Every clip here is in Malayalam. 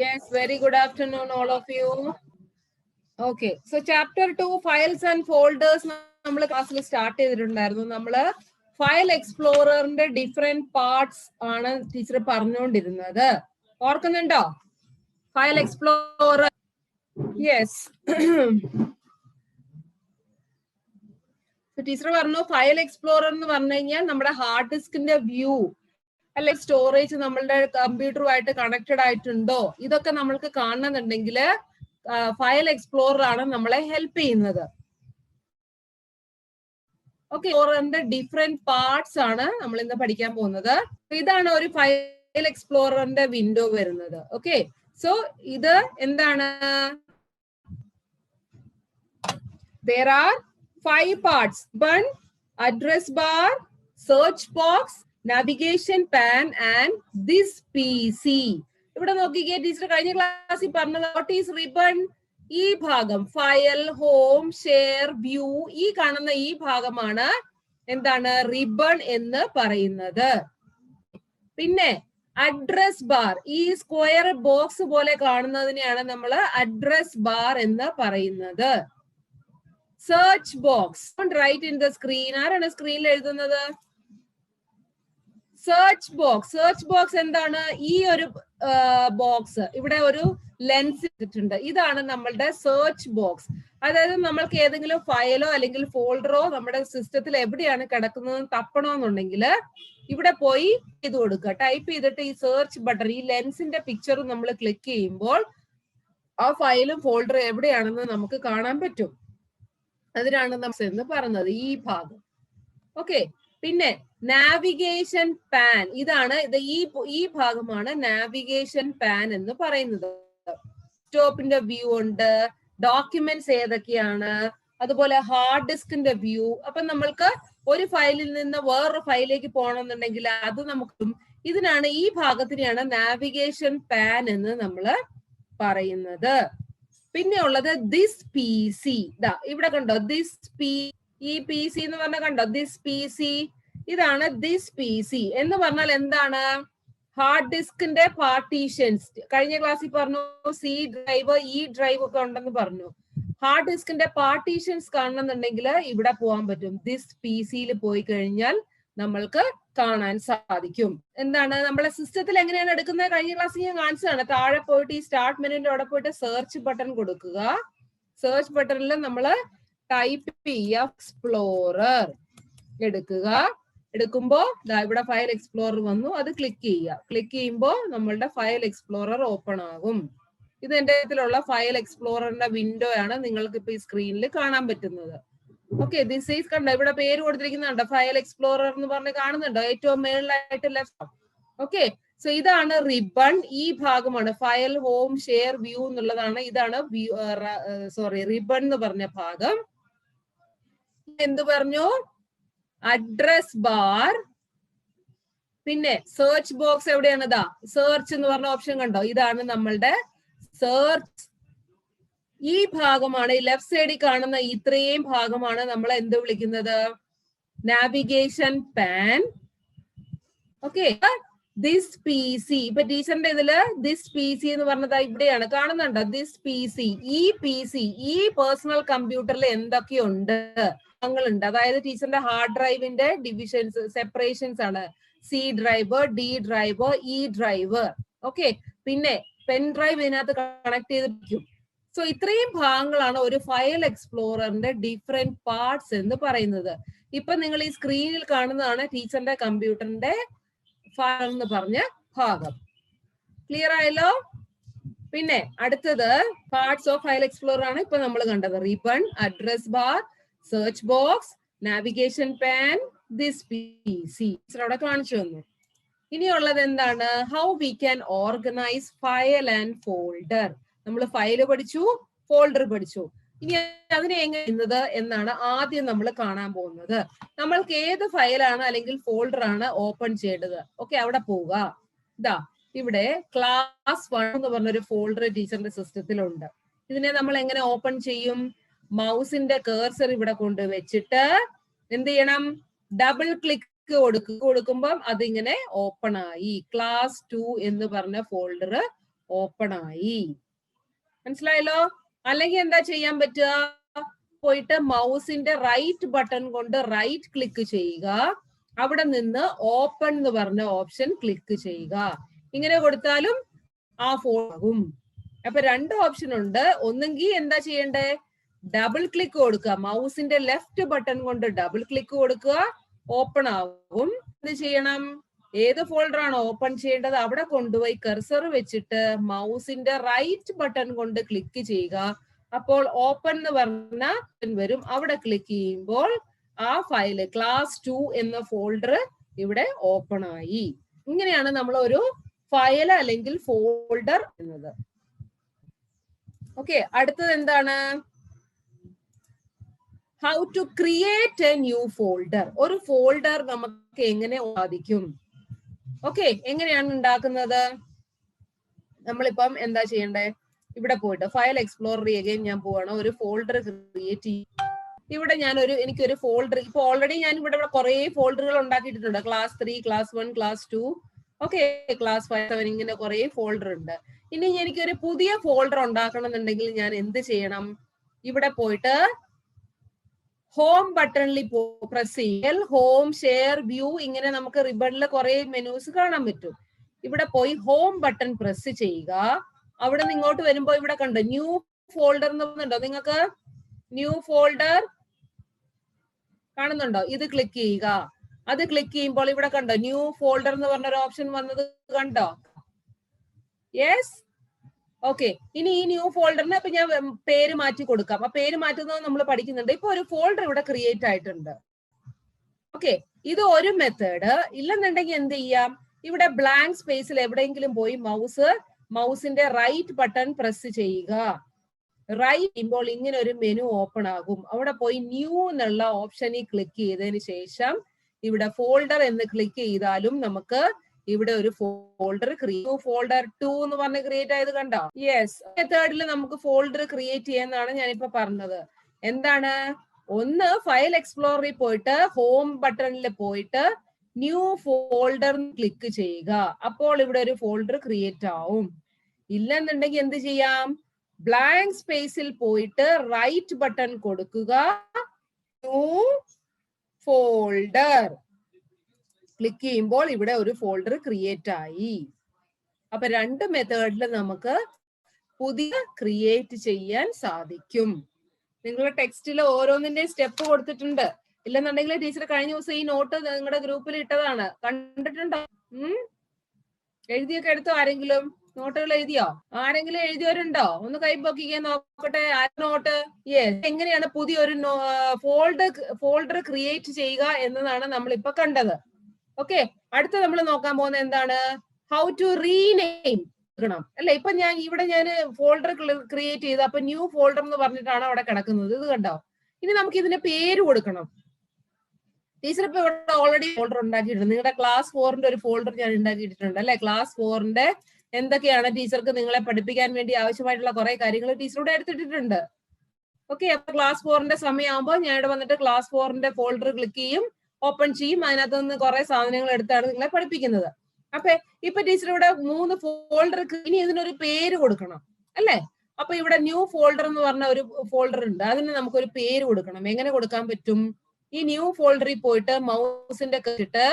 Yes, very good afternoon, all of you. Okay, so chapter 2, files and folders, നമ്മൾ ക്ലാസ്സിൽ സ്റ്റാർട്ട് ചെയ്തിട്ടുണ്ടായിരുന്നു. നമ്മള് ഫയൽ എക്സ്പ്ലോററിന്റെ ഡിഫറെന്റ് പാർട്സ് ആണ് ടീച്ചർ പറഞ്ഞുകൊണ്ടിരുന്നത്. ഓർക്കുന്നുണ്ടോ? File explorer. യെസ്, ടീച്ചർ പറഞ്ഞു ഫയൽ എക്സ്പ്ലോറർ എന്ന് പറഞ്ഞു കഴിഞ്ഞാൽ നമ്മുടെ ഹാർഡ് ഡിസ്കിന്റെ വ്യൂ അല്ലെ, സ്റ്റോറേജ് നമ്മളുടെ കമ്പ്യൂട്ടറുമായിട്ട് കണക്റ്റഡ് ആയിട്ടുണ്ടോ, ഇതൊക്കെ നമ്മൾക്ക് കാണണമെന്നുണ്ടെങ്കിൽ ഫയൽ എക്സ്പ്ലോറർ ആണ് നമ്മളെ ഹെൽപ്പ് ചെയ്യുന്നത്. ഓക്കെ, എക്സ്പ്ലോററിന്റെ ഡിഫറെന്റ് പാർട്സ് ആണ് നമ്മൾ ഇന്ന് പഠിക്കാൻ പോകുന്നത്. ഇതാണ് ഒരു ഫയൽ എക്സ്പ്ലോററിന്റെ വിൻഡോ വരുന്നത്. ഓക്കെ, സോ ഇത് എന്താണ്? there are 5 parts. One, address bar, search box, navigation pan and this PC. ഇവിടെ നോക്കിക്കേ, ടീച്ചർ കഴിഞ്ഞ ക്ലാസ്സിൽ പറഞ്ഞത് വാട്ട് ഈസ് റിബൺ? ഈ ഭാഗം ഫയൽ, ഹോം, ഷെയർ, വ്യൂ, ഈ കാണുന്ന ഈ ഭാഗമാണ് എന്താണ് റിബൺ എന്ന് പറയുന്നത്. പിന്നെ അഡ്രസ് ബാർ, ഈ സ്ക്വയർ ബോക്സ് പോലെ കാണുന്നതിനെയാണ് നമ്മൾ അഡ്രസ് ബാർ എന്ന് പറയുന്നത്. Search box, right in the screen. ആരാണ് സ്ക്രീനിൽ എഴുതുന്നത്? Search box. സെർച്ച് ബോക്സ് എന്താണ്? ഈ ഒരു ബോക്സ് ഇവിടെ ഒരു ലെൻസ് ഇട്ടിട്ടുണ്ട്. ഇതാണ് നമ്മളുടെ സെർച്ച് ബോക്സ്. അതായത് നമ്മൾക്ക് ഏതെങ്കിലും ഫയലോ അല്ലെങ്കിൽ ഫോൾഡറോ നമ്മുടെ സിസ്റ്റത്തിൽ എവിടെയാണ് കിടക്കുന്നത് തപ്പണമെന്നുണ്ടെങ്കിൽ ഇവിടെ പോയി ചെയ്ത് കൊടുക്കുക. ടൈപ്പ് ചെയ്തിട്ട് ഈ സെർച്ച് ബട്ടൺ, ഈ ലെൻസിന്റെ പിക്ചർ നമ്മൾ ക്ലിക്ക് ചെയ്യുമ്പോൾ ആ ഫയലും ഫോൾഡറും എവിടെയാണെന്ന് നമുക്ക് കാണാൻ പറ്റും. അതിനാണ് നമ്മൾ എന്ന് പറഞ്ഞത് ഈ ഭാഗം. ഓക്കെ, പിന്നെ നാവിഗേഷൻ പാൻ, ഇതാണ് ഇത്. ഈ ഭാഗമാണ് നാവിഗേഷൻ പാൻ എന്ന് പറയുന്നത്. സ്റ്റോപ്പിന്റെ വ്യൂ ഉണ്ട്, ഡോക്യുമെന്റ്സ് ഏതൊക്കെയാണ്, അതുപോലെ ഹാർഡ് ഡിസ്കിന്റെ വ്യൂ. അപ്പൊ നമ്മൾക്ക് ഒരു ഫയലിൽ നിന്ന് വേറൊരു ഫയലിലേക്ക് പോകണമെന്നുണ്ടെങ്കിൽ അത് നമുക്ക്, ഇതിനാണ് ഈ ഭാഗത്തിനെയാണ് നാവിഗേഷൻ പാൻ എന്ന് നമ്മൾ പറയുന്നത്. പിന്നെ ഉള്ളത് ദിസ് പി സി. ഇവിടെ കണ്ടോ ദിസ് ഈ പി സി എന്ന് പറഞ്ഞാൽ കണ്ടോ ദിസ് പി സി. ഇതാണ് ദിസ് പി സി എന്ന് പറഞ്ഞാൽ എന്താണ്? ഹാർഡ് ഡിസ്കിന്റെ പാർട്ടീഷൻസ്. കഴിഞ്ഞ ക്ലാസ്സിൽ പറഞ്ഞു സി ഡ്രൈവ്, ഇ ഡ്രൈവ് ഒക്കെ ഉണ്ടെന്ന് പറഞ്ഞു. ഹാർഡ് ഡിസ്കിന്റെ പാർട്ടീഷൻസ് കാണണമെന്നുണ്ടെങ്കിൽ ഇവിടെ പോകാൻ പറ്റും. ദിസ് പി സിയിൽ പോയി കഴിഞ്ഞാൽ നമ്മൾക്ക് കാണാൻ സാധിക്കും. എന്താണ് നമ്മളെ സിസ്റ്റത്തിൽ എങ്ങനെയാണ് എടുക്കുന്നത്? കഴിഞ്ഞ ക്ലാസ്സിൽ ഞാൻ കാണിച്ചതാണ്. താഴെ പോയിട്ട് ഈ സ്റ്റാർട്ട് മെനുവിന്റെ അവിടെ പോയിട്ട് സെർച്ച് ബട്ടൺ കൊടുക്കുക. സെർച്ച് ബട്ടണിൽ നമ്മൾ ടൈപ്പ് ചെയ്യുക എക്സ്പ്ലോറർ, എടുക്കുക. എടുക്കുമ്പോ ഇവിടെ ഫയൽ എക്സ്പ്ലോറർ വന്നു, അത് ക്ലിക്ക് ചെയ്യുക. ക്ലിക്ക് ചെയ്യുമ്പോൾ നമ്മളുടെ ഫയൽ എക്സ്പ്ലോറർ ഓപ്പൺ ആകും. ഇത് എന്റെ ഇതിലുള്ള ഫയൽ എക്സ്പ്ലോററിന്റെ വിൻഡോ ആണ് നിങ്ങൾക്ക് ഇപ്പൊ ഈ സ്ക്രീനിൽ കാണാൻ പറ്റുന്നത്. ഓക്കെ, ദിസ് ഈസ് കണ്ടോ ഇവിടെ പേര് കൊടുത്തിരിക്കുന്നുണ്ടോ? ഫയൽ എക്സ്പ്ലോറർ എന്ന് പറഞ്ഞ് കാണുന്നുണ്ടോ? ഏറ്റവും മേളിലായിട്ട് ലെഫ്റ്റ്. ഓക്കെ, സോ ഇതാണ് റിബൺ. ഈ ഭാഗമാണ് ഫയൽ, ഹോം, ഷെയർ, വ്യൂ എന്നുള്ളതാണ്. ഇതാണ് റിബൺ എന്ന് പറഞ്ഞ ഭാഗം. എന്ത് പറഞ്ഞു? Address bar. പിന്നെ സെർച്ച് ബോക്സ് എവിടെയാണ്? ഇതാ സെർച്ച് എന്ന് പറഞ്ഞ ഓപ്ഷൻ കണ്ടോ? ഇതാണ് നമ്മളുടെ സെർച്ച്. ഈ ഭാഗമാണ്, ഈ ലെഫ്റ്റ് സൈഡിൽ കാണുന്ന ഇത്രയും ഭാഗമാണ് നമ്മൾ എന്ത് വിളിക്കുന്നത്? Navigation pan. Okay, this P C. ഇപ്പൊ ടീച്ചറിന്റെ ഇതില് ദിസ് പി സി എന്ന് പറഞ്ഞത് ഇവിടെയാണ് കാണുന്നുണ്ടോ? This P C. ഈ പി സി, ഈ പേഴ്സണൽ കമ്പ്യൂട്ടറിൽ എന്തൊക്കെയുണ്ട് ഉണ്ട്. അതായത് ടീച്ചറിന്റെ ഹാർഡ് ഡ്രൈവിന്റെ ഡിവിഷൻസ്, സെപ്പറേഷൻസ് ആണ്. C drive, D drive, E drive. Okay, പിന്നെ പെൻ ഡ്രൈവ് ഇതിനകത്ത് കണക്ട് ചെയ്തിരിക്കും. സോ ഇത്രയും ഭാഗങ്ങളാണ് ഒരു ഫയൽ എക്സ്പ്ലോററിന്റെ ഡിഫറെന്റ് പാർട്സ് എന്ന് പറയുന്നത്. ഇപ്പൊ നിങ്ങൾ ഈ സ്ക്രീനിൽ കാണുന്നതാണ് ടീച്ചറിന്റെ കമ്പ്യൂട്ടറിന്റെ ഫയൽ എന്ന് പറഞ്ഞ ഭാഗം. ക്ലിയർ ആയല്ലോ? പിന്നെ അടുത്തത് പാർട്സ് ഓഫ് ഫയൽ എക്സ്പ്ലോറർ ആണ് ഇപ്പൊ നമ്മൾ കണ്ടത്. Ribbon, address bar, search box, navigation pan, this P C. അവിടെ കാണിച്ചു തന്നു. ഇനിയുള്ളത് എന്താണ്? How we can organise file and folder. നമ്മൾ ഫയല് പഠിച്ചു, ഫോൾഡർ പഠിച്ചു. ഇനി അതിനെ എങ്ങനെ എന്നാണ് ആദ്യം നമ്മൾ കാണാൻ പോകുന്നത്. നമ്മൾക്ക് ഏത് ഫയലാണ് അല്ലെങ്കിൽ ഫോൾഡർ ആണ് ഓപ്പൺ ചെയ്യേണ്ടത്? ഓക്കെ, അവിടെ പോവുക. ഇതാ ഇവിടെ ക്ലാസ് 1 എന്ന് പറഞ്ഞൊരു ഫോൾഡർ ടീച്ചറിന്റെ സിസ്റ്റത്തിലുണ്ട്. ഇതിനെ നമ്മൾ എങ്ങനെ ഓപ്പൺ ചെയ്യും? മൗസിന്റെ കേഴ്സർ ഇവിടെ കൊണ്ട് വെച്ചിട്ട് എന്ത് ചെയ്യണം? ഡബിൾ ക്ലിക്ക് കൊടുക്കുമ്പം അതിങ്ങനെ ഓപ്പൺ ആയി. ക്ലാസ് 2 എന്ന് പറഞ്ഞ ഫോൾഡർ ഓപ്പൺ ആയി. മനസ്സിലായല്ലോ? അല്ലെങ്കിൽ എന്താ ചെയ്യാൻ പറ്റുക? പോയിട്ട് മൗസിന്റെ റൈറ്റ് ബട്ടൺ കൊണ്ട് റൈറ്റ് ക്ലിക്ക് ചെയ്യുക. അവിടെ നിന്ന് ഓപ്പൺ എന്ന് പറഞ്ഞ ഓപ്ഷൻ ക്ലിക്ക് ചെയ്യുക. ഇങ്ങനെ കൊടുത്താലും ആ ഫോൾഡർ ആകും. അപ്പൊ രണ്ട് ഓപ്ഷൻ ഉണ്ട്. ഒന്നെങ്കിൽ എന്താ ചെയ്യണ്ടേ? ഡബിൾ ക്ലിക്ക് കൊടുക്കുക. മൗസിന്റെ ലെഫ്റ്റ് ബട്ടൺ കൊണ്ട് ഡബിൾ ക്ലിക്ക് കൊടുക്കുക, ഓപ്പൺ ആകും. എന്ത് ചെയ്യണം? ഏത് ഫോൾഡർ ആണോ ഓപ്പൺ ചെയ്യേണ്ടത് അവിടെ കൊണ്ടുപോയി കർസർ വെച്ചിട്ട് മൗസിന്റെ റൈറ്റ് ബട്ടൺ കൊണ്ട് ക്ലിക്ക് ചെയ്യുക. അപ്പോൾ ഓപ്പൺ എന്ന് പറഞ്ഞ വരും. അവിടെ ക്ലിക്ക് ചെയ്യുമ്പോൾ ആ ഫയല് ക്ലാസ് 2 എന്ന ഫോൾഡർ ഇവിടെ ഓപ്പൺ ആയി. ഇങ്ങനെയാണ് നമ്മൾ ഒരു ഫയൽ അല്ലെങ്കിൽ ഫോൾഡർ എന്നത്. ഓക്കെ, അടുത്തത് എന്താണ്? How to create a new folder. ഒരു ഫോൾഡർ നമുക്ക് എങ്ങനെ സാധിക്കും? ഓക്കെ, എങ്ങനെയാണ് ഉണ്ടാക്കുന്നത്? നമ്മളിപ്പം എന്താ ചെയ്യണ്ടേ? ഇവിടെ പോയിട്ട് ഫയൽ എക്സ്പ്ലോറർ ചെയ്യുകയും ഞാൻ പോവാണ്. ഒരു ഫോൾഡർ ക്രിയേറ്റ് ചെയ്യും. ഇവിടെ എനിക്കൊരു ഫോൾഡർ, ഇപ്പൊ ഓൾറെഡി ഞാൻ ഇവിടെ കുറെ ഫോൾഡറുകൾ ഉണ്ടാക്കിയിട്ടുണ്ട്. Class 3, class 1, class 2, okay, class 5, 7, ഇങ്ങനെ കുറെ ഫോൾഡർ ഉണ്ട്. ഇനി എനിക്കൊരു പുതിയ ഫോൾഡർ ഉണ്ടാക്കണം എന്നുണ്ടെങ്കിൽ ഞാൻ എന്ത് ചെയ്യണം? ഇവിടെ പോയിട്ട് ഹോം ബട്ടണിൽ പ്രസ് ചെയ്യൽ, ഹോം, ഷെയർ, വ്യൂ, ഇങ്ങനെ നമുക്ക് റിബണിൽ കുറെ മെനൂസ് കാണാൻ പറ്റും. ഇവിടെ പോയി ഹോം ബട്ടൺ പ്രസ് ചെയ്യുക. അവിടെ നിന്ന് ഇങ്ങോട്ട് വരുമ്പോ ഇവിടെ കണ്ടോ ന്യൂ ഫോൾഡർ എന്ന് പറഞ്ഞുണ്ടോ നിങ്ങൾക്ക്? ന്യൂ ഫോൾഡർ കാണുന്നുണ്ടോ? ഇത് ക്ലിക്ക് ചെയ്യുക. അത് ക്ലിക്ക് ചെയ്യുമ്പോൾ ഇവിടെ കണ്ടോ ന്യൂ ഫോൾഡർ എന്ന് പറഞ്ഞൊരു ഓപ്ഷൻ വന്നത് കണ്ടോ? Yes, okay. ഇനി ഈ ന്യൂ ഫോൾഡറിന് ഇപ്പൊ ഞാൻ പേര് മാറ്റി കൊടുക്കാം. ആ പേര് മാറ്റുന്നത് നമ്മൾ പഠിക്കുന്നുണ്ട്. ഇപ്പൊ ഒരു ഫോൾഡർ ഇവിടെ ക്രിയേറ്റ് ആയിട്ടുണ്ട്. ഓക്കെ, ഇത് ഒരു മെത്തേഡ്. ഇല്ലെന്നുണ്ടെങ്കിൽ എന്ത് ചെയ്യാം? ഇവിടെ ബ്ലാങ്ക് സ്പേസിൽ എവിടെയെങ്കിലും പോയി മൗസിന്റെ റൈറ്റ് ബട്ടൺ പ്രസ് ചെയ്യുക. റൈറ്റ് ചെയ്യുമ്പോൾ ഇങ്ങനെ ഒരു മെനു ഓപ്പൺ ആകും. അവിടെ പോയി ന്യൂ എന്നുള്ള ഓപ്ഷനിൽ ക്ലിക്ക് ചെയ്തതിന് ശേഷം ഇവിടെ ഫോൾഡർ എന്ന് ക്ലിക്ക് ചെയ്താലും നമുക്ക് ഇവിടെ ഒരു ഫോൾഡർ ഫോൾഡർ 2 എന്ന് പറഞ്ഞ് ക്രിയേറ്റ് ആയത് കണ്ടോ? യെസ്, മെത്തേഡിൽ നമുക്ക് ഫോൾഡർ ക്രിയേറ്റ് ചെയ്യാന്നാണ് ഞാനിപ്പോ പറഞ്ഞത്. എന്താണ്? ഒന്ന്, ഫയൽ എക്സ്പ്ലോററിൽ പോയിട്ട് ഹോം ബട്ടണിൽ പോയിട്ട് ന്യൂ ഫോൾഡർ ക്ലിക്ക് ചെയ്യുക. അപ്പോൾ ഇവിടെ ഒരു ഫോൾഡർ ക്രിയേറ്റ് ആവും. ഇല്ലെന്നുണ്ടെങ്കിൽ എന്ത് ചെയ്യാം? ബ്ലാങ്ക് സ്പേസിൽ പോയിട്ട് റൈറ്റ് ബട്ടൺ കൊടുക്കുക, ന്യൂ ഫോൾഡർ ക്ലിക്ക് ചെയ്യുമ്പോൾ ഇവിടെ ഒരു ഫോൾഡർ ക്രിയേറ്റ് ആയി. അപ്പൊ രണ്ട് മെത്തേഡിൽ നമുക്ക് പുതിയ ക്രിയേറ്റ് ചെയ്യാൻ സാധിക്കും. നിങ്ങളുടെ ടെക്സ്റ്റിൽ ഓരോന്നിന്റെ സ്റ്റെപ്പ് കൊടുത്തിട്ടുണ്ട്. ഇല്ലെന്നുണ്ടെങ്കിൽ ടീച്ചർ കഴിഞ്ഞ ദിവസം ഈ നോട്ട് നിങ്ങളുടെ ഗ്രൂപ്പിൽ ഇട്ടതാണ്, കണ്ടിട്ടുണ്ടോ? എഴുതിയൊക്കെ എടുത്തോ? ആരെങ്കിലും നോട്ടുകൾ എഴുതിയോ? ആരെങ്കിലും എഴുതിയവരുണ്ടോ? ഒന്ന് കൈപ്പൊക്കിക്കാൻ നോക്കട്ടെ. ആ നോട്ട്. യെസ്, എങ്ങനെയാണ് പുതിയൊരു ഫോൾഡർ ക്രിയേറ്റ് ചെയ്യുക എന്നതാണ് നമ്മൾ ഇപ്പൊ കണ്ടത്. ഓക്കെ, അടുത്ത നമ്മൾ നോക്കാൻ പോകുന്നത് എന്താണ്? ഹൗ ടു റീനെയിം അല്ലെ? ഇപ്പൊ ഞാൻ ഫോൾഡർ ക്രിയേറ്റ് ചെയ്ത് അപ്പൊ ന്യൂ ഫോൾഡർ എന്ന് പറഞ്ഞിട്ടാണ് അവിടെ കിടക്കുന്നത്. ഇത് കണ്ടോ? ഇനി നമുക്ക് ഇതിന് പേര് കൊടുക്കണം. ടീച്ചർ ഇപ്പൊ ഇവിടെ ഓൾറെഡി ഫോൾഡർ ഉണ്ടാക്കിയിട്ടുണ്ട്. നിങ്ങളുടെ ക്ലാസ് 4ന്റെ ഒരു ഫോൾഡർ ഞാൻ ഉണ്ടാക്കിയിട്ടുണ്ട് അല്ലെ? ക്ലാസ് 4ന്റെ എന്തൊക്കെയാണ് ടീച്ചർക്ക് നിങ്ങളെ പഠിപ്പിക്കാൻ വേണ്ടി ആവശ്യമായിട്ടുള്ള കുറെ കാര്യങ്ങൾ ടീച്ചറോട് എടുത്തിട്ടുണ്ട്. ഓക്കെ, അപ്പൊ ക്ലാസ് 4ന്റെ സമയമാകുമ്പോൾ ഞാൻ ഇവിടെ വന്നിട്ട് ക്ലാസ് 4ന്റെ ഫോൾഡർ ക്ലിക്ക് ചെയ്യും, ഓപ്പൺ ചെയ്യും. അതിനകത്ത് നിന്ന് കുറെ സാധനങ്ങൾ എടുത്താണ് നിങ്ങളെ പഠിപ്പിക്കുന്നത്. അപ്പൊ ഇപ്പൊ ടീച്ചർ ഇവിടെ 3 ഫോൾഡർ, ഇനി ഇതിനൊരു പേര് കൊടുക്കണം അല്ലെ? അപ്പൊ ഇവിടെ ന്യൂ ഫോൾഡർ എന്ന് പറഞ്ഞ ഒരു ഫോൾഡർ ഉണ്ട്. അതിന് നമുക്കൊരു പേര് കൊടുക്കണം. എങ്ങനെ കൊടുക്കാൻ പറ്റും? ഈ ന്യൂ ഫോൾഡറിൽ പോയിട്ട് മൗസിന്റെ ഇട്ട്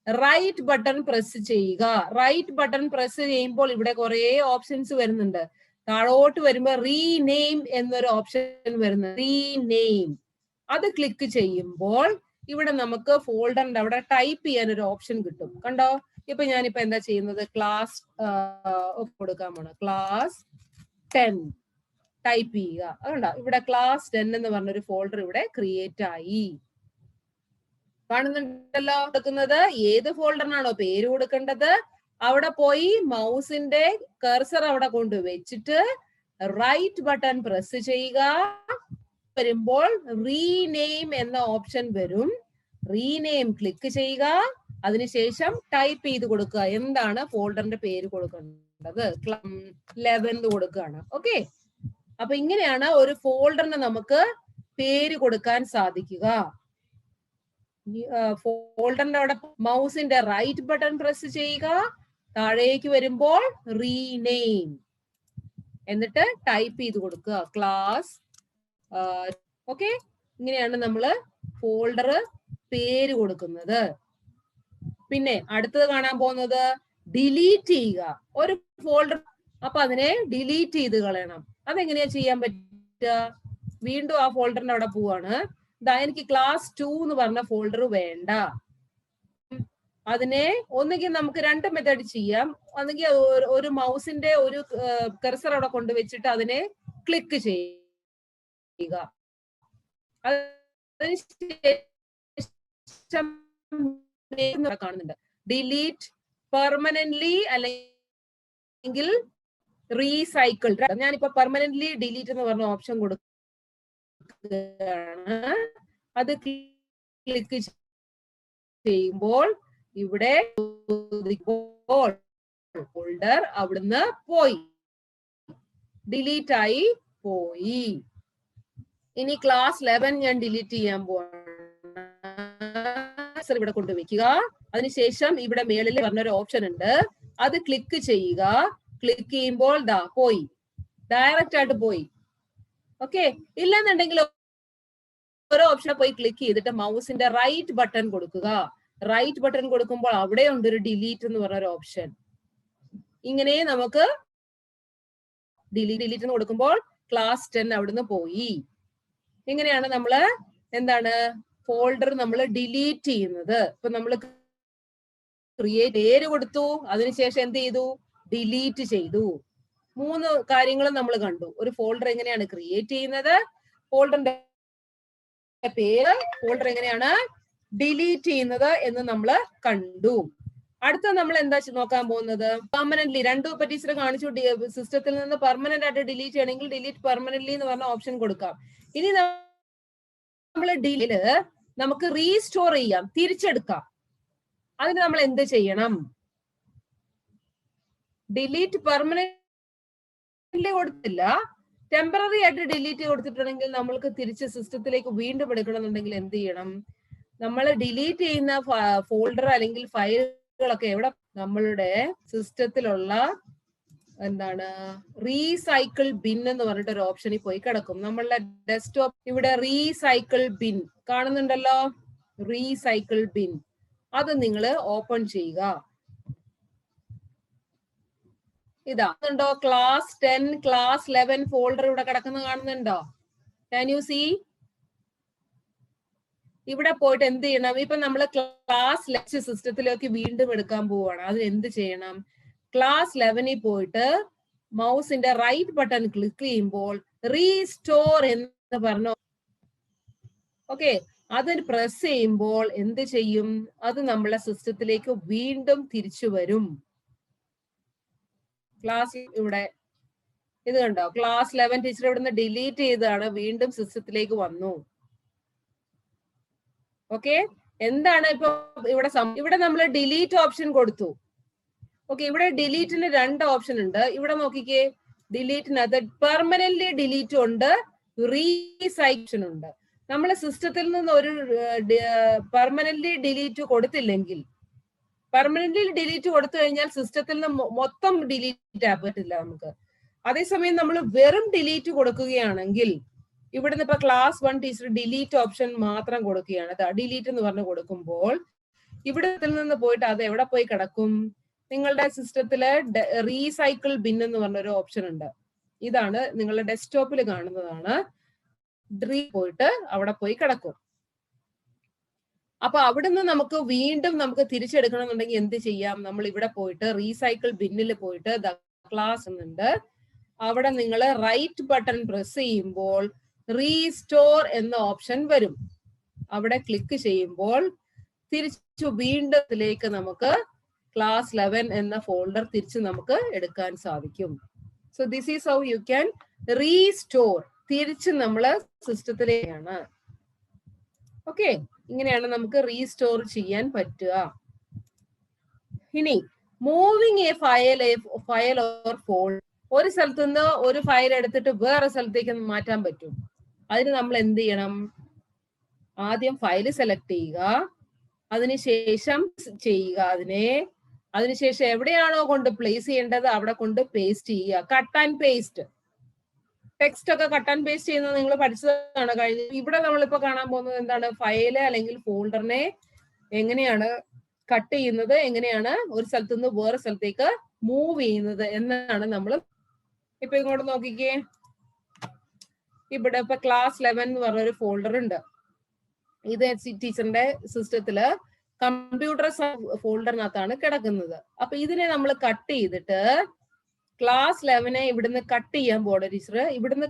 റൈറ്റ് ബട്ടൺ പ്രസ് ചെയ്യുക. റൈറ്റ് ബട്ടൺ പ്രസ് ചെയ്യുമ്പോൾ ഇവിടെ കുറെ ഓപ്ഷൻസ് വരുന്നുണ്ട്. താഴോട്ട് വരുമ്പോ റീനെയിം എന്നൊരു ഓപ്ഷൻ വരുന്നത്, റീനെയിം. അത് ക്ലിക്ക് ചെയ്യുമ്പോൾ ഇവിടെ നമുക്ക് ഫോൾഡറിന്റെ അവിടെ ടൈപ്പ് ചെയ്യാൻ ഒരു ഓപ്ഷൻ കിട്ടും. കണ്ടോ? ഇപ്പൊ ഞാനിപ്പോ എന്താ ചെയ്യുന്നത്? ക്ലാസ് കൊടുക്കാൻ പോണ ക്ലാസ് 10 ടൈപ്പ് ചെയ്യുക. അതുകൊണ്ടോ ഇവിടെ ക്ലാസ് 10 എന്ന് പറഞ്ഞൊരു ഫോൾഡർ ഇവിടെ ക്രിയേറ്റ് ആയി. കാണുന്നുണ്ടല്ലോ? കൊടുക്കുന്നത് ഏത് ഫോൾഡറിനാണോ പേര് കൊടുക്കേണ്ടത് അവിടെ പോയി മൗസിന്റെ കർസർ അവിടെ കൊണ്ട് വെച്ചിട്ട് റൈറ്റ് ബട്ടൺ പ്രസ് ചെയ്യുക. വരുമ്പോൾ റീനെയിം എന്ന ഓപ്ഷൻ വരും. റീനെയിം ക്ലിക്ക് ചെയ്യുക. അതിനുശേഷം ടൈപ്പ് ചെയ്ത് കൊടുക്കുക. എന്താണ് ഫോൾഡറിന്റെ പേര് കൊടുക്കേണ്ടത്? 11 കൊടുക്കുകയാണ്. ഓക്കെ, അപ്പൊ ഇങ്ങനെയാണ് ഒരു ഫോൾഡറിന് നമുക്ക് പേര് കൊടുക്കാൻ സാധിക്കുക. ഫോൾഡറിന്റെ അവിടെ മൗസിന്റെ റൈറ്റ് ബട്ടൺ പ്രസ് ചെയ്യുക. താഴേക്ക് വരുമ്പോൾ റീനെയിം. എന്നിട്ട് ടൈപ്പ് ചെയ്ത് കൊടുക്കുക ക്ലാസ്. ഓക്കെ, ഇങ്ങനെയാണ് നമ്മൾ ഫോൾഡർ പേര് കൊടുക്കുന്നത്. പിന്നെ അടുത്തത് കാണാൻ പോകുന്നത് ഡിലീറ്റ് ചെയ്യുക ഒരു ഫോൾഡർ. അപ്പൊ അതിനെ ഡിലീറ്റ് ചെയ്ത് കളയണം. അതെങ്ങനെയാ ചെയ്യാൻ പറ്റുക? വീണ്ടും ആ ഫോൾഡറിന്റെ അവിടെ പോവാണ്. ഇതാ, എനിക്ക് ക്ലാസ് 2 എന്ന് പറഞ്ഞ ഫോൾഡർ വേണ്ട. അതിനെ ഒന്നുകിൽ നമുക്ക് രണ്ട് മെത്തേഡ് ചെയ്യാം. ഒന്നുകിൽ ഒരു മൗസിന്റെ ഒരു കർസർ അവിടെ കൊണ്ടുവച്ചിട്ട് അതിനെ ക്ലിക്ക് ചെയ്യുക. അതിനുശേഷം കാണുന്നുണ്ട് ഡിലീറ്റ് പെർമനന്റ്ലി അല്ലെങ്കിൽ റീസൈക്കിൾ. ഞാനിപ്പോ പെർമനന്റ്ലി ഡിലീറ്റ് എന്ന് പറഞ്ഞ ഓപ്ഷൻ കൊടുക്കുകയാണ്. അത് ക്ലിക്ക് ചെയ്യുമ്പോൾ ഇവിടെ ഫോൾഡർ അവിടുന്ന് പോയി, ഡിലീറ്റ് ആയി പോയി. ഇനി ക്ലാസ് 11 ഞാൻ ഡിലീറ്റ് ചെയ്യാൻ പോവാണ്. ഇവിടെ കൊണ്ടുവയ്ക്കുക. അതിനുശേഷം ഇവിടെ മേളിൽ പറഞ്ഞൊരു ഓപ്ഷൻ ഉണ്ട്, അത് ക്ലിക്ക് ചെയ്യുക. ക്ലിക്ക് ചെയ്യുമ്പോൾ ദാ പോയി, ഡയറക്റ്റ് ആയിട്ട് പോയി. ഓക്കെ, ഇല്ലെന്നുണ്ടെങ്കിൽ ഓരോ ഓപ്ഷനെ പോയി ക്ലിക്ക് ചെയ്തിട്ട് മൗസിന്റെ റൈറ്റ് ബട്ടൺ കൊടുക്കുക. റൈറ്റ് ബട്ടൺ കൊടുക്കുമ്പോൾ അവിടെ ഉണ്ട് ഒരു ഡിലീറ്റ് എന്ന് പറഞ്ഞൊരു ഓപ്ഷൻ. ഇങ്ങനെ നമുക്ക് ഡിലീറ്റ് കൊടുക്കുമ്പോൾ ക്ലാസ് 10 അവിടുന്ന് പോയി. ഇങ്ങനെയാണ് നമ്മള് എന്താണ് ഫോൾഡർ നമ്മൾ ഡിലീറ്റ് ചെയ്യുന്നത്. ഇപ്പൊ നമ്മൾ ക്രിയേറ്റ് പേര് കൊടുത്തു, അതിനുശേഷം എന്ത് ചെയ്തു? ഡിലീറ്റ് ചെയ്തു. 3 കാര്യങ്ങളും നമ്മൾ കണ്ടു. ഒരു ഫോൾഡർ എങ്ങനെയാണ് ക്രിയേറ്റ് ചെയ്യുന്നത്, ഫോൾഡറിന്റെ പേര്, ഫോൾഡർ എങ്ങനെയാണ് ഡിലീറ്റ് ചെയ്യുന്നത് എന്ന് നമ്മൾ കണ്ടു. അടുത്ത നമ്മൾ എന്താ നോക്കാൻ പോകുന്നത്? പെർമനന്റ്ലി. രണ്ടു ടീച്ചർ കാണിച്ചു. സിസ്റ്റത്തിൽ നിന്ന് പെർമനന്റ് ആയിട്ട് ഡിലീറ്റ് ചെയ്യണമെങ്കിൽ ഡിലീറ്റ് പെർമനന്റ്ലി എന്ന് പറഞ്ഞ ഓപ്ഷൻ കൊടുക്കാം. ഇനി നമ്മൾ ഡിലീറ്റ് നമുക്ക് റീസ്റ്റോർ ചെയ്യാം, തിരിച്ചെടുക്കാം. അതിന് നമ്മൾ എന്ത് ചെയ്യണം? ഡിലീറ്റ് പെർമനന്റ്ലി കൊടുത്തില്ല, ടെമ്പററി ആയിട്ട് ഡിലീറ്റ് കൊടുത്തിട്ടുണ്ടെങ്കിൽ നമ്മൾക്ക് തിരിച്ച് സിസ്റ്റത്തിലേക്ക് വീണ്ടും എടുക്കണമെന്നുണ്ടെങ്കിൽ എന്ത് ചെയ്യണം? നമ്മൾ ഡിലീറ്റ് ചെയ്യുന്ന ഫോൾഡർ അല്ലെങ്കിൽ ഫയലുകളൊക്കെ എവിടെ? നമ്മളുടെ സിസ്റ്റത്തിലുള്ള എന്താണ് റീസൈക്കിൾ ബിൻ എന്ന് പറഞ്ഞിട്ട് ഒരു ഓപ്ഷനിൽ പോയി കിടക്കും. നമ്മളുടെ ഡെസ്ക്ടോപ്പ് ഇവിടെ റീസൈക്കിൾ ബിൻ കാണുന്നുണ്ടല്ലോ, റീസൈക്കിൾ ബിൻ. അത് നിങ്ങൾ ഓപ്പൺ ചെയ്യുക. ഇതാ ക്ലാസ് 10 ക്ലാസ് 11 ഫോൾഡർ ഇവിടെ കിടക്കുന്നത് കാണുന്നുണ്ടോ? Can you see? ഇവിടെ പോയിട്ട് എന്ത് ചെയ്യണം? ഇപ്പൊ നമ്മൾ ക്ലാസ് 11 സിസ്റ്റത്തിലേക്ക് വീണ്ടും എടുക്കാൻ പോവാണ്. അതിന് എന്ത് ചെയ്യണം? ക്ലാസ് 11ൽ പോയിട്ട് മൗസിന്റെ റൈറ്റ് ബട്ടൺ ക്ലിക്ക് ചെയ്യുമ്പോൾ റീസ്റ്റോർ എന്ന് പറഞ്ഞു. ഓക്കെ, അതിന് പ്രസ് ചെയ്യുമ്പോൾ എന്ത് ചെയ്യും? അത് നമ്മളെ സിസ്റ്റത്തിലേക്ക് വീണ്ടും തിരിച്ചു വരും. ക്ലാസ് ഇവിടെ ഇത് കണ്ടോ? ക്ലാസ് 11 ടീച്ചർ ഇവിടുന്ന് ഡിലീറ്റ് ചെയ്താണ്, വീണ്ടും സിസ്റ്റത്തിലേക്ക് വന്നു. ഓക്കെ, എന്താണ് ഇപ്പൊ ഇവിടെ നമ്മൾ ഡിലീറ്റ് ഓപ്ഷൻ കൊടുത്തു. ഓക്കെ, ഇവിടെ ഡിലീറ്റിന് 2 ഓപ്ഷൻ ഉണ്ട്. ഇവിടെ നോക്കിക്കേ, ഡിലീറ്റിനകത്ത് പെർമനന്റ്ലി ഡിലീറ്റ് ഉണ്ട്, റീസൈക്ഷൻ ഉണ്ട്. നമ്മൾ സിസ്റ്റത്തിൽ നിന്ന് ഒരു പെർമനന്റ്ലി ഡിലീറ്റ് കൊടുത്തില്ലെങ്കിൽ, പെർമനന്റ്ലി ഡിലീറ്റ് കൊടുത്തു കഴിഞ്ഞാൽ സിസ്റ്റത്തിൽ നിന്ന് മൊത്തം ഡിലീറ്റ് ആക്കാൻ പറ്റില്ല നമുക്ക്. അതേസമയം നമ്മൾ വെറും ഡിലീറ്റ് കൊടുക്കുകയാണെങ്കിൽ, ഇവിടുന്ന് ഇപ്പൊ ക്ലാസ് 1 ടീച്ചർ ഡിലീറ്റ് ഓപ്ഷൻ മാത്രം കൊടുക്കുകയാണ്. ഡിലീറ്റ് എന്ന് പറഞ്ഞു കൊടുക്കുമ്പോൾ ഇവിടത്തിൽ നിന്ന് പോയിട്ട് അത് എവിടെ പോയി കിടക്കും? നിങ്ങളുടെ സിസ്റ്റത്തില് റീസൈക്കിൾ ബിൻ എന്ന് പറഞ്ഞൊരു ഓപ്ഷൻ ഉണ്ട്. ഇതാണ് നിങ്ങളുടെ ഡെസ്ക്ടോപ്പിൽ കാണുന്നതാണ്. പോയിട്ട് അവിടെ പോയി കിടക്കും. അപ്പൊ അവിടുന്ന് നമുക്ക് വീണ്ടും നമുക്ക് തിരിച്ചെടുക്കണം എന്നുണ്ടെങ്കിൽ എന്ത് ചെയ്യാം? നമ്മൾ ഇവിടെ പോയിട്ട് റീസൈക്കിൾ ബിന്നിൽ പോയിട്ട് ക്ലാസ് എന്നുണ്ട്, അവിടെ നിങ്ങൾ റൈറ്റ് ബട്ടൺ പ്രസ് ചെയ്യുമ്പോൾ റീസ്റ്റോർ എന്ന ഓപ്ഷൻ വരും. അവിടെ ക്ലിക്ക് ചെയ്യുമ്പോൾ തിരിച്ചു വീണ്ടും നമുക്ക് ക്ലാസ് 11 എന്ന ഫോൾഡർ തിരിച്ച് നമുക്ക് എടുക്കാൻ സാധിക്കും. So this is how you can restore. തിരിച്ച് നമ്മള് സിസ്റ്റത്തിലേക്കാണ്. ഓക്കെ, ഇങ്ങനെയാണ് നമുക്ക് റീസ്റ്റോർ ചെയ്യാൻ പറ്റുക. ഇനി moving A file or folder. ഒരു സ്ഥലത്ത് നിന്ന് ഒരു ഫയൽ എടുത്തിട്ട് വേറെ സ്ഥലത്തേക്ക് മാറ്റാൻ പറ്റും. അതിന് നമ്മൾ എന്ത് ചെയ്യണം? ആദ്യം ഫയൽ സെലക്ട് ചെയ്യുക, അതിനുശേഷം ചെയ്യുക അതിനെ. അതിനുശേഷം എവിടെയാണോ കൊണ്ട് പ്ലേസ് ചെയ്യേണ്ടത് അവിടെ കൊണ്ട് പേസ്റ്റ് ചെയ്യുക. Cut and paste. ടെക്സ്റ്റ് ഒക്കെ കട്ട് ആൻഡ് പേസ്റ്റ് ചെയ്യുന്നത് നിങ്ങൾ പഠിച്ചതാണ് കഴിഞ്ഞ. ഇവിടെ നമ്മളിപ്പോ കാണാൻ പോകുന്നത് എന്താണ്? ഫയല് അല്ലെങ്കിൽ ഫോൾഡറിനെ എങ്ങനെയാണ് കട്ട് ചെയ്യുന്നത്, എങ്ങനെയാണ് ഒരു സ്ഥലത്ത് നിന്ന് വേറെ സ്ഥലത്തേക്ക് മൂവ് ചെയ്യുന്നത് എന്നാണ് നമ്മൾ ഇപ്പൊ ഇങ്ങോട്ട് നോക്കിക്കേ. ഇവിടെ ഇപ്പൊ ക്ലാസ് 11 എന്ന് പറഞ്ഞൊരു ഫോൾഡർ ഉണ്ട്. ഇത് ടീച്ചറിന്റെ സിസ്റ്റത്തില് കമ്പ്യൂട്ടർ ഫോൾഡറിനകത്താണ് കിടക്കുന്നത്. അപ്പൊ ഇതിനെ നമ്മൾ കട്ട് ചെയ്തിട്ട് ക്ലാസ് 11 ഇവിടുന്ന് കട്ട് ചെയ്യാൻ പോകണം ടീച്ചർ. ഇവിടുന്ന്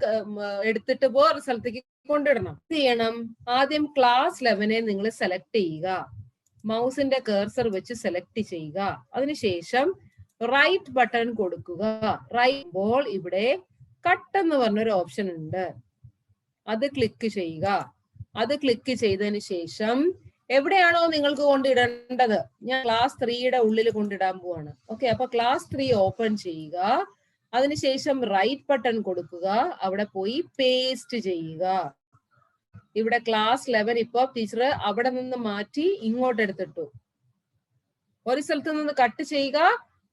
എടുത്തിട്ട് വേറെ സ്ഥലത്തേക്ക് കൊണ്ടിടണം. എന്ത് ചെയ്യണം? ആദ്യം ക്ലാസ് 11 നിങ്ങൾ സെലക്ട് ചെയ്യുക. മൗസിന്റെ കഴ്സർ വെച്ച് സെലക്ട് ചെയ്യുക. അതിനുശേഷം റൈറ്റ് ബട്ടൺ കൊടുക്കുക. റൈറ്റ് ബോൾ ഇവിടെ കട്ട് എന്ന് പറഞ്ഞൊരു ഓപ്ഷൻ ഉണ്ട്, അത് ക്ലിക്ക് ചെയ്യുക. അത് ക്ലിക്ക് ചെയ്തതിന് ശേഷം എവിടെയാണോ നിങ്ങൾക്ക് കൊണ്ടിടേണ്ടത്, ഞാൻ ക്ലാസ് 3യുടെ ഉള്ളിൽ കൊണ്ടിടാൻ പോവാണ്. ഓക്കെ, അപ്പൊ ക്ലാസ് 3 ഓപ്പൺ ചെയ്യുക. അതിനുശേഷം റൈറ്റ് ബട്ടൺ കൊടുക്കുക. അവിടെ പോയി പേസ്റ്റ് ചെയ്യുക. ഇവിടെ ക്ലാസ് 11 ഇപ്പൊ ടീച്ചർ അവിടെ നിന്ന് മാറ്റി ഇങ്ങോട്ട് എടുത്തിട്ടു. ഒരു സ്ഥലത്ത് നിന്ന് കട്ട് ചെയ്യുക,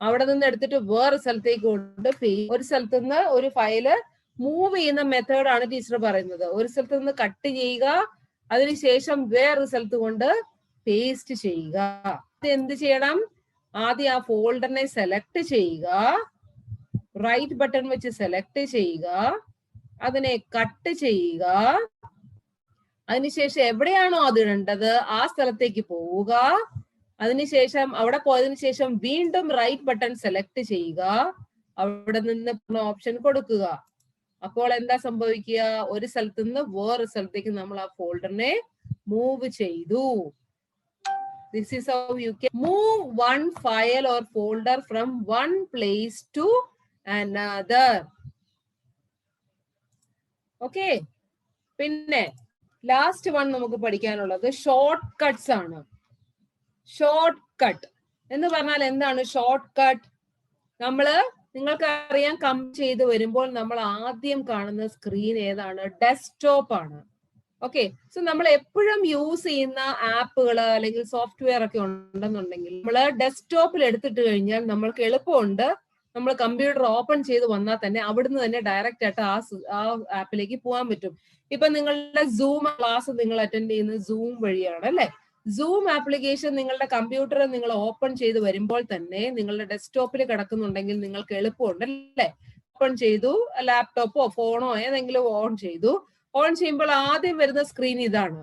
അവിടെ നിന്ന് എടുത്തിട്ട് വേറെ സ്ഥലത്തേക്ക് കൊണ്ട് ഒരു സ്ഥലത്ത് നിന്ന് ഒരു ഫയല് മൂവ് ചെയ്യുന്ന മെത്തേഡാണ് ടീച്ചർ പറയുന്നത്. ഒരു സ്ഥലത്ത് നിന്ന് കട്ട് ചെയ്യുക, അതിനുശേഷം വേറൊരു സ്ഥലത്ത് കൊണ്ട് പേസ്റ്റ് ചെയ്യുക. എന്ത് ചെയ്യണം? ആദ്യം ആ ഫോൾഡറിനെ സെലക്ട് ചെയ്യുക, റൈറ്റ് ബട്ടൺ വെച്ച് സെലക്ട് ചെയ്യുക, അതിനെ കട്ട് ചെയ്യുക. അതിനുശേഷം എവിടെയാണോ അത് ഇടേണ്ടത് ആ സ്ഥലത്തേക്ക് പോവുക. അതിനുശേഷം അവിടെ പോയതിനു ശേഷം വീണ്ടും റൈറ്റ് ബട്ടൺ സെലക്ട് ചെയ്യുക, അവിടെ നിന്ന് ഓപ്ഷൻ കൊടുക്കുക. അപ്പോൾ എന്താ സംഭവിക്കുക? ഒരു സ്ഥലത്ത് നിന്ന് വേറെ സ്ഥലത്തേക്ക് നമ്മൾ ആ ഫോൾഡറിനെ മൂവ് ചെയ്തു. This is how you can move one file or folder from one place to another. Okay. പിന്നെ ലാസ്റ്റ് വൺ നമുക്ക് പഠിക്കാനുള്ളത് ഷോർട്ട് കട്ട്സ് ആണ്. ഷോർട്ട് കട്ട് എന്ന് പറഞ്ഞാൽ എന്താണ് ഷോർട്ട് കട്ട്? നിങ്ങൾക്ക് അറിയാം, ചെയ്ത് വരുമ്പോൾ നമ്മൾ ആദ്യം കാണുന്ന സ്ക്രീൻ ഏതാണ്? ഡെസ്ക്ടോപ്പ് ആണ്. ഓക്കെ, സോ നമ്മൾ എപ്പോഴും യൂസ് ചെയ്യുന്ന ആപ്പുകൾ അല്ലെങ്കിൽ സോഫ്റ്റ്വെയർ ഒക്കെ ഉണ്ടെന്നുണ്ടെങ്കിൽ നമ്മൾ ഡെസ്ക്ടോപ്പിൽ എടുത്തിട്ട് കഴിഞ്ഞാൽ നമ്മൾക്ക് എളുപ്പമുണ്ട്. നമ്മൾ കമ്പ്യൂട്ടർ ഓപ്പൺ ചെയ്ത് വന്നാൽ തന്നെ അവിടുന്ന് തന്നെ ഡയറക്റ്റ് ആയിട്ട് ആ ആപ്പിലേക്ക് പോകാൻ പറ്റും. ഇപ്പൊ നിങ്ങളുടെ സൂം ക്ലാസ് നിങ്ങൾ അറ്റൻഡ് ചെയ്യുന്നത് സൂം വഴിയാണ് അല്ലെ? സൂം ആപ്ലിക്കേഷൻ നിങ്ങളുടെ കമ്പ്യൂട്ടർ നിങ്ങൾ ഓപ്പൺ ചെയ്ത് വരുമ്പോൾ തന്നെ നിങ്ങളുടെ ഡെസ്ക്ടോപ്പിൽ കിടക്കുന്നുണ്ടെങ്കിൽ നിങ്ങൾക്ക് എളുപ്പമുണ്ട് അല്ലെ? ഓപ്പൺ ചെയ്തു, ലാപ്ടോപ്പോ ഫോണോ ഏതെങ്കിലും ഓൺ ചെയ്തു. ഓൺ ചെയ്യുമ്പോൾ ആദ്യം വരുന്ന സ്ക്രീൻ ഇതാണ്.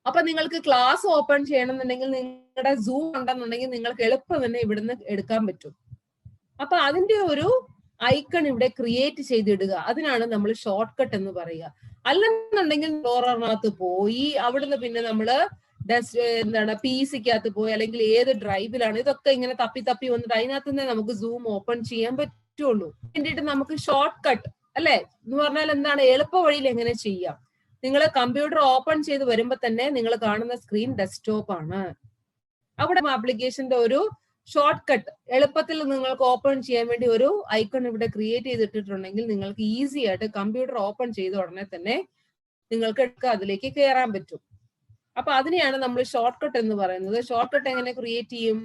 അപ്പൊ നിങ്ങൾക്ക് ക്ലാസ് ഓപ്പൺ ചെയ്യണമെന്നുണ്ടെങ്കിൽ നിങ്ങളുടെ സൂം ഉണ്ടെന്നുണ്ടെങ്കിൽ നിങ്ങൾക്ക് എളുപ്പം തന്നെ ഇവിടുന്ന് എടുക്കാൻ പറ്റും. അപ്പൊ അതിന്റെ ഒരു ഐക്കൺ ഇവിടെ ക്രിയേറ്റ് ചെയ്തിടുക. അതിനാണ് നമ്മൾ ഷോർട്ട് കട്ട് എന്ന് പറയുക. അല്ലെന്നുണ്ടെങ്കിൽ ഡോറിനകത്ത് പോയി അവിടുന്ന് പിന്നെ നമ്മള് PC-ക്കകത്ത് പോയി അല്ലെങ്കിൽ ഏത് ഡ്രൈവിലാണ് ഇതൊക്കെ ഇങ്ങനെ തപ്പി വന്നിട്ട് അതിനകത്ത് തന്നെ നമുക്ക് സൂം ഓപ്പൺ ചെയ്യാൻ പറ്റുള്ളൂ. വേണ്ടിയിട്ട് നമുക്ക് ഷോർട്ട് കട്ട് അല്ലെ എന്ന് പറഞ്ഞാൽ എന്താണ്? എളുപ്പ വഴിയിൽ എങ്ങനെ ചെയ്യാം? നിങ്ങൾ കമ്പ്യൂട്ടർ ഓപ്പൺ ചെയ്ത് വരുമ്പോ തന്നെ നിങ്ങൾ കാണുന്ന സ്ക്രീൻ ഡെസ്ക്ടോപ്പ് ആണ്. അവിടെ ആപ്ലിക്കേഷന്റെ ഒരു ഷോർട്ട് കട്ട് എളുപ്പത്തിൽ നിങ്ങൾക്ക് ഓപ്പൺ ചെയ്യാൻ വേണ്ടി ഒരു ഐക്കൺ ഇവിടെ ക്രിയേറ്റ് ചെയ്തിട്ടുണ്ടെങ്കിൽ നിങ്ങൾക്ക് ഈസി ആയിട്ട് കമ്പ്യൂട്ടർ ഓപ്പൺ ചെയ്ത ഉടനെ തന്നെ നിങ്ങൾക്ക് അതിലേക്ക് കയറാൻ പറ്റും. അപ്പൊ അതിനെയാണ് നമ്മൾ ഷോർട്ട് കട്ട് എന്ന് പറയുന്നത്. ഷോർട്ട് കട്ട് എങ്ങനെ ക്രിയേറ്റ് ചെയ്യും?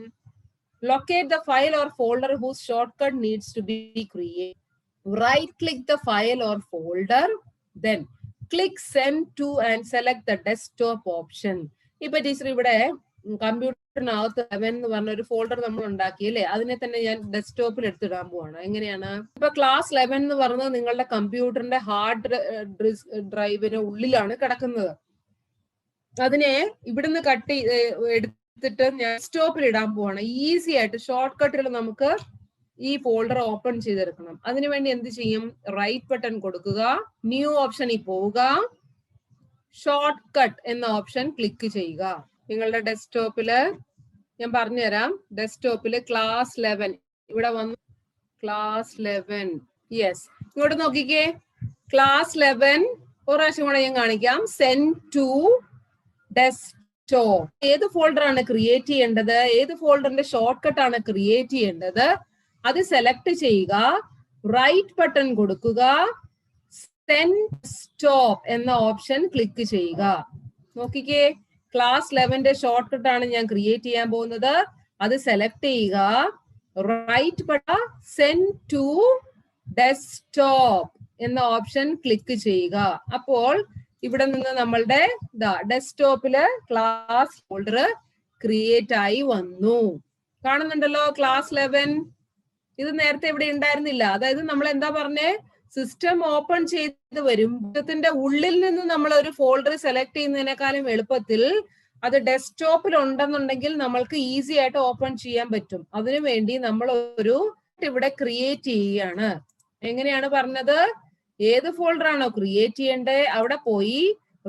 Locate the file or folder whose shortcut needs to be create. Right click the file or folder, then click send to and select the desktop option. ഇപ്പൊ ടീച്ചർ ഇവിടെ കമ്പ്യൂട്ടറിനകത്ത് 11 എന്ന് പറഞ്ഞ ഒരു ഫോൾഡർ നമ്മൾ ഉണ്ടാക്കി അല്ലെ? അതിനെ തന്നെ ഞാൻ ഡെസ്ക്ടോപ്പിൽ എടുത്തിടാൻ പോവാണ്. എങ്ങനെയാണ്? ഇപ്പൊ ക്ലാസ് 11 എന്ന് പറഞ്ഞത് നിങ്ങളുടെ കമ്പ്യൂട്ടറിന്റെ ഹാർഡ് ഡ്രൈവിന് ഉള്ളിലാണ് കിടക്കുന്നത്. അതിനെ ഇവിടുന്ന് കട്ട് എടുത്തിട്ട് ഞാൻ ഡെസ്ക്ടോപ്പിൽ ഇടാൻ പോവാണ്. ഈസി ആയിട്ട് ഷോർട്ട് കട്ടിൽ നമുക്ക് ഈ ഫോൾഡർ ഓപ്പൺ ചെയ്തെടുക്കണം. അതിനുവേണ്ടി എന്ത് ചെയ്യും? റൈറ്റ് ബട്ടൺ കൊടുക്കുക, ന്യൂ ഓപ്ഷനിൽ പോവുക, ഷോർട്ട് കട്ട് എന്ന ഓപ്ഷൻ ക്ലിക്ക് ചെയ്യുക. നിങ്ങളുടെ ഡെസ്ക്ടോപ്പില് ഞാൻ പറഞ്ഞുതരാം. ഡെസ്ക്ടോപ്പില് ക്ലാസ് 11 ഇവിടെ വന്നു. ക്ലാസ് 11 യെസ്, ഇങ്ങോട്ട് നോക്കിക്കേ. ക്ലാസ് 11 ഒരു പ്രാവശ്യം കൂടെ ഞാൻ കാണിക്കാം. Send to desktop. ഏത് ഫോൾഡർ ആണ് ക്രിയേറ്റ് ചെയ്യേണ്ടത്? ഏത് ഫോൾഡറിന്റെ ഷോർട്ട് കട്ട് ആണ് ക്രിയേറ്റ് ചെയ്യേണ്ടത്? അത് സെലക്ട് ചെയ്യുക, റൈറ്റ് ബട്ടൺ കൊടുക്കുക, സെൻഡ് സ്റ്റോപ്പ് എന്ന ഓപ്ഷൻ ക്ലിക്ക് ചെയ്യുക. നോക്കിക്കേ, ക്ലാസ് 11ന്റെ ഷോർട്ട് കട്ട് ആണ് ഞാൻ ക്രിയേറ്റ് ചെയ്യാൻ പോകുന്നത്. അത് സെലക്ട് ചെയ്യുക, right button send to desktop എന്ന ഓപ്ഷൻ ക്ലിക്ക് ചെയ്യുക. അപ്പോൾ ഇവിടെ നിന്ന് നമ്മളുടെ ഡെസ്ക്ടോപ്പില് ക്ലാസ് ഫോൾഡർ ക്രിയേറ്റ് ആയി വന്നു. കാണുന്നുണ്ടല്ലോ ക്ലാസ് 11. ഇത് നേരത്തെ ഇവിടെ ഉണ്ടായിരുന്നില്ല. അതായത് നമ്മൾ എന്താ പറഞ്ഞേ, സിസ്റ്റം ഓപ്പൺ ചെയ്ത് വരും, സിസ്റ്റത്തിന്റെ ഉള്ളിൽ നിന്ന് നമ്മൾ ഒരു ഫോൾഡർ സെലക്ട് ചെയ്യുന്നതിനേക്കാളും എളുപ്പത്തിൽ അത് ഡെസ്ക്ടോപ്പിൽ ഉണ്ടെന്നുണ്ടെങ്കിൽ നമ്മൾക്ക് ഈസി ആയിട്ട് ഓപ്പൺ ചെയ്യാൻ പറ്റും. അതിനുവേണ്ടി നമ്മൾ ഒരു ഇവിടെ ക്രിയേറ്റ് ചെയ്യുകയാണ്. എങ്ങനെയാണ് പറഞ്ഞത്? ഏത് ഫോൾഡർ ആണോ ക്രിയേറ്റ് ചെയ്യേണ്ടത് അവിടെ പോയി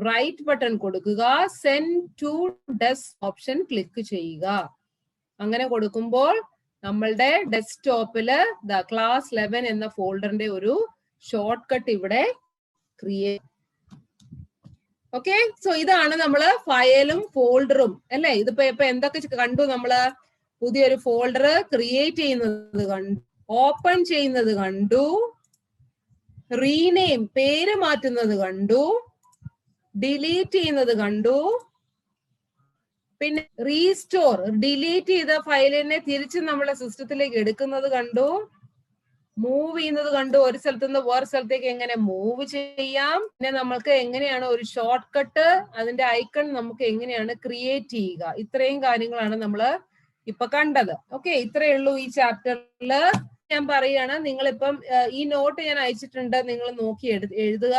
റൈറ്റ് ബട്ടൺ കൊടുക്കുക, send to desk option click ചെയ്യുക. അങ്ങനെ കൊടുക്കുമ്പോൾ നമ്മളുടെ ഡെസ്ക്ടോപ്പില് ക്ലാസ് 11 എന്ന ഫോൾഡറിന്റെ ഒരു ഷോർട്ട് കട്ട് ഇവിടെ ക്രിയേറ്റ്. ഓക്കെ, സോ ഇതാണ് നമ്മള് ഫയലും ഫോൾഡറും അല്ലെ. ഇതിപ്പോ ഇപ്പൊ എന്തൊക്കെ കണ്ടു? നമ്മള് പുതിയൊരു ഫോൾഡർ ക്രിയേറ്റ് ചെയ്യുന്നത് കണ്ടു, ഓപ്പൺ ചെയ്യുന്നത് കണ്ടു, റീനെയിം പേര് മാറ്റുന്നത് കണ്ടു, ഡിലീറ്റ് ചെയ്യുന്നത് കണ്ടു, പിന്നെ റീസ്റ്റോർ ഡിലീറ്റ് ചെയ്ത ഫയലിനെ തിരിച്ച് നമ്മളെ സിസ്റ്റത്തിലേക്ക് എടുക്കുന്നത് കണ്ടു, മൂവ് ചെയ്യുന്നത് കണ്ടു, ഒരു സ്ഥലത്ത് നിന്ന് വേറെ സ്ഥലത്തേക്ക് എങ്ങനെ മൂവ് ചെയ്യാം, പിന്നെ നമ്മൾക്ക് എങ്ങനെയാണ് ഒരു ഷോർട്ട് കട്ട് അതിന്റെ ഐക്കൺ നമുക്ക് എങ്ങനെയാണ് ക്രിയേറ്റ് ചെയ്യുക. ഇത്രയും കാര്യങ്ങളാണ് നമ്മൾ ഇപ്പൊ കണ്ടത്. ഓക്കെ, ഇത്രയേ ഉള്ളൂ ഈ ചാപ്റ്ററിൽ. ഞാൻ പറയുകയാണ്, നിങ്ങളിപ്പം ഈ നോട്ട് ഞാൻ അയച്ചിട്ടുണ്ട്, നിങ്ങൾ നോക്കി എഴുതുക.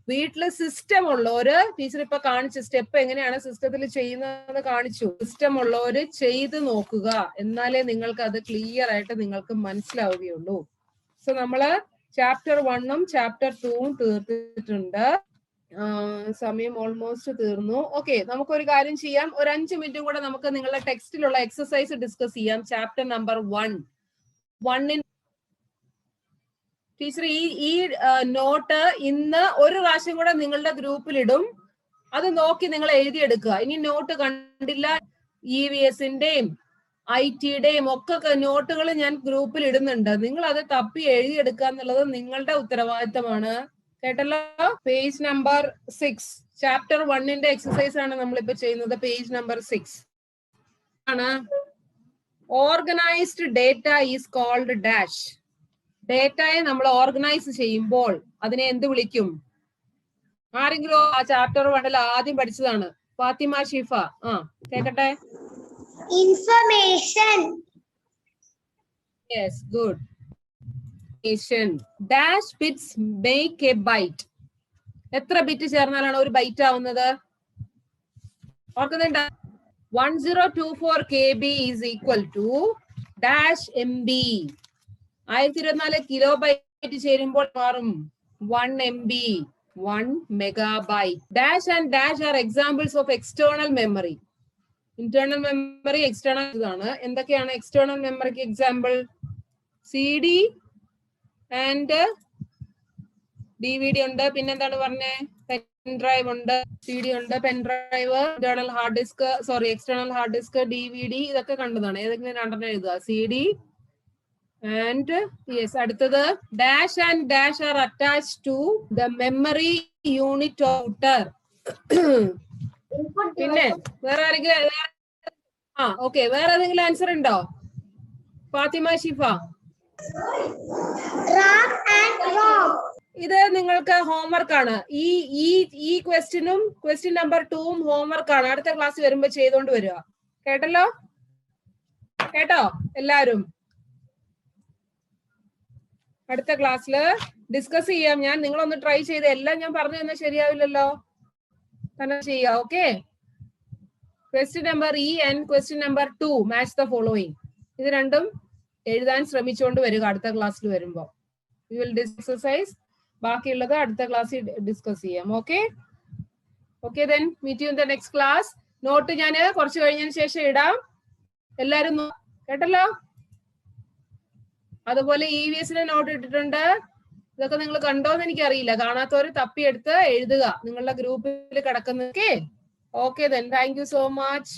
വീട്ടില് സിസ്റ്റം ഉള്ളവര്, ടീച്ചർ ഇപ്പൊ കാണിച്ച സ്റ്റെപ്പ് എങ്ങനെയാണ് സിസ്റ്റത്തിൽ ചെയ്യുന്നതെന്ന് കാണിച്ചു. സിസ്റ്റം ഉള്ളവര് ചെയ്ത് നോക്കുക, എന്നാലേ നിങ്ങൾക്ക് അത് ക്ലിയർ ആയിട്ട് നിങ്ങൾക്ക് മനസ്സിലാവുകയുള്ളൂ. സോ നമ്മള് ചാപ്റ്റർ 1ഉം ചാപ്റ്റർ 2ഉം തീർത്തിട്ടുണ്ട്. സമയം ഓൾമോസ്റ്റ് തീർന്നു. ഓക്കെ, നമുക്കൊരു കാര്യം ചെയ്യാം, ഒരു 5 മിനിറ്റും കൂടെ നമുക്ക് നിങ്ങളുടെ ടെക്സ്റ്റിലുള്ള എക്സസൈസ് ഡിസ്കസ് ചെയ്യാം. ചാപ്റ്റർ നമ്പർ 1 ടീച്ചർ ഈ നോട്ട് ഇന്ന് ഒരു പ്രാവശ്യം കൂടെ നിങ്ങളുടെ ഗ്രൂപ്പിലിടും. അത് നോക്കി നിങ്ങൾ എഴുതിയെടുക്കുക. ഇനി നോട്ട് കണ്ടില്ല, EVSന്റെയും IT-യുടെയും ഒക്കെ നോട്ടുകൾ ഞാൻ ഗ്രൂപ്പിൽ ഇടുന്നുണ്ട്. നിങ്ങൾ അത് തപ്പി എഴുതിയെടുക്കുക എന്നുള്ളത് നിങ്ങളുടെ ഉത്തരവാദിത്തമാണ്. കേട്ടല്ലോ? പേജ് നമ്പർ 6 ചാപ്റ്റർ 1ന്റെ എക്സസൈസ് ആണ് നമ്മളിപ്പോ ചെയ്യുന്നത്. പേജ് നമ്പർ 6 ആണ്. Organised data is called dash. ഡേറ്റയെ നമ്മൾ ഓർഗനൈസ് ചെയ്യുമ്പോൾ അതിനെ എന്ത് വിളിക്കും? ആരെങ്കിലും ആ ചാപ്റ്റർ 1ൽ ആദ്യം പഠിച്ചതാണ്. ഫാത്തിമ ഷിഫ, കേക്കട്ടെ. Information. Yes, good. Dash bits make a byte. എത്ര ബിറ്റ് ചേർന്നാലാണ് ഒരു ബൈറ്റ് ആവുന്നത്? ഓർക്കുന്നുണ്ടോ? 1024 KB is equal to dash MB. 1024 kilobyte ചേരുമ്പോൾ മാറും 1 MB, 1 megabyte. Dash and dash are examples of external memory. Internal memory, external ഇതാണ്. എന്തൊക്കെയാണ് എക്സ്റ്റേണൽ മെമ്മറിക്ക് എക്സാമ്പിൾ? CD ആൻഡ് DVD ഉണ്ട്. പിന്നെന്താണ് പറഞ്ഞേ? പെൻ ഡ്രൈവ് ഉണ്ട്, CD ഉണ്ട്, pen drive, internal hard disk, sorry external hard disk, DVD ഇതൊക്കെ കണ്ടതാണ്. ഏതെങ്കിലും രണ്ടെണ്ണം എഴുതുക. CD and yes. അടുത്തത് dash and dash are attached to the memory unit outer. പിന്നെ വേറെ ആരെങ്കിലും? ഓക്കെ, വേറെ ഏതെങ്കിലും ആൻസർ ഉണ്ടോ? ഫാത്തിമ ഷിഫ. ഇത് നിങ്ങൾക്ക് ഹോംവർക്ക് ആണ്. ഈ ക്വസ്റ്റ്യനും ക്വസ്റ്റ്യൻ നമ്പർ 2ഉം ഹോംവർക്ക് ആണ്. അടുത്ത ക്ലാസ് വരുമ്പോ ചെയ്തോണ്ട് വരിക. കേട്ടല്ലോ? കേട്ടോ എല്ലാരും? അടുത്ത ക്ലാസ്സിൽ ഡിസ്കസ് ചെയ്യാം ഞാൻ. നിങ്ങളൊന്ന് ട്രൈ ചെയ്ത്, എല്ലാം ഞാൻ പറഞ്ഞു തന്നാൽ ശരിയാവില്ലല്ലോ, തന്നെ ചെയ്യാം. Okay, question number E and question number 2 match the following. ഇത് രണ്ടും എഴുതാൻ ശ്രമിച്ചുകൊണ്ട് വരിക അടുത്ത ക്ലാസ്സിൽ വരുമ്പോ. We will exercise. ബാക്കിയുള്ളത് അടുത്ത ക്ലാസ്സിൽ ഡിസ്കസ് ചെയ്യാം. Okay okay, then meet you in the next class. Note ഞാൻ കുറച്ച് കഴിഞ്ഞതിന് ശേഷം ഇടാം. എല്ലാരും കേട്ടല്ലോ? അതുപോലെ EVSന്റെ നോട്ട് ഇട്ടിട്ടുണ്ട്. ഇതൊക്കെ നിങ്ങൾ കണ്ടോന്ന് എനിക്കറിയില്ല. കാണാത്തവര് തപ്പിയെടുത്ത് എഴുതുക, നിങ്ങളുടെ ഗ്രൂപ്പിൽ കിടക്കുന്ന. Okay, then thank you so much.